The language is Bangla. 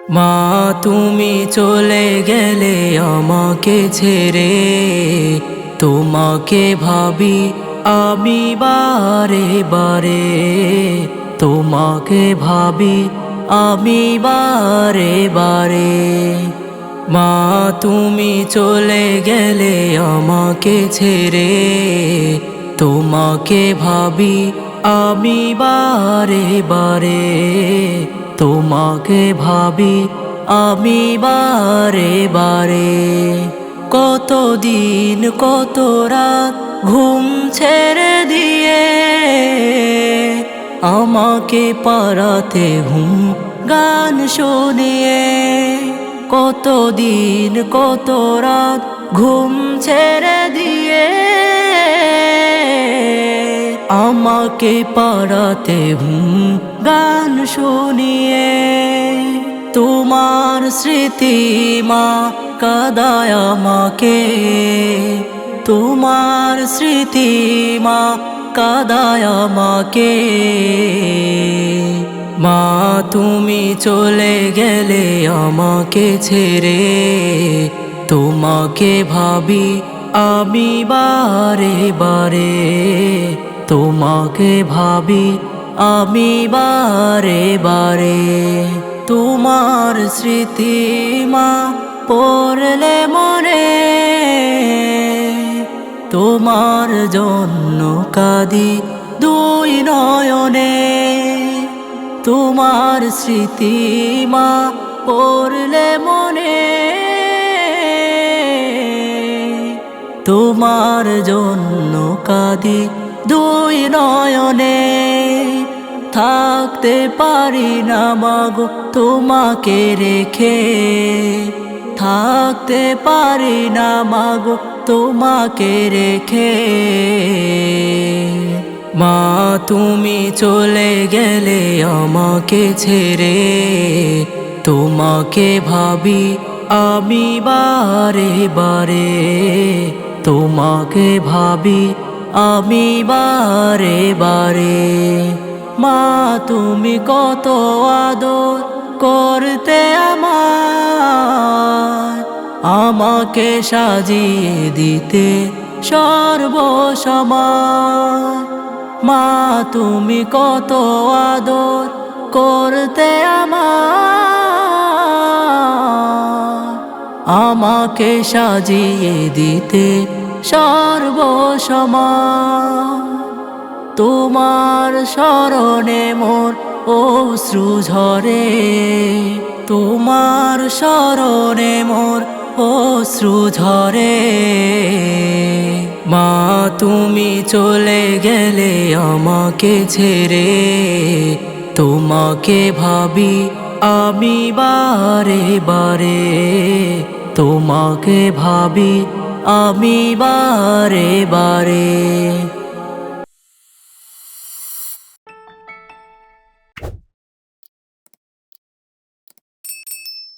মা তুমি চলে গেলে আমাকে ছেড়ে, তোমাকে ভাবি আমি বারে বারে, তোমাকে ভাবি আমি বারে বারে। মা তুমি চলে গেলে আমাকে ছেড়ে, তোমাকে ভাবি আমি বারে বারে, তোমাকে ভাবি আমি বারে বারে। কতদিন কত রাত ঘুম ছেড়ে দিয়ে আমাকে পারাতে ঘুম গান শুনিয়ে, কতদিন কত রাত ঘুম ছেড়ে দিয়ে আমাকে পারাতে ঘুম গান শুনিয়ে। তোমার স্মৃতি মা কাঁদায় আমাকে, তোমার স্মৃতি মা কাঁদায় আমাকে। মা তুমি চলে গেলে আমাকে ছেড়ে, তোমাকে ভাবি আমি বারে বারে, তোমাকে ভাবি আমি বারে বারে। তোমার স্মৃতি মা পড়লে মনে, তোমার জন্য কাঁদি দুই নয়নে। তোমার স্মৃতি মা পড়লে মনে, তোমার জন্য কাঁদি দুই নয়নে। থাকতে পারি না মাগো তোমাকে রেখে, থাকতে পারি না মাগো তোমাকে রেখে। মা তুমি চলে গেলে আমাকে ছেড়ে, তোমাকে ভাবি আমি বারে বারে, তোমাকে ভাবি আমি বারে বারে। মা তুমি কত আদর করতে আমাকে সাজিয়ে দিতে সর্বসময়। মা তুমি কত আদর করতে আমাকে সাজিয়ে দিতে সর্বসময়। তোমার স্মরণে মোর অশ্রু ঝরে, তোমার স্মরণে মোর অশ্রু ঝরে। মা তুমি চলে গেলে আমাকে ছেড়ে, তোমাকে ভাবি আমি বারে বারে, তোমাকে ভাবি আমি বারে বারে।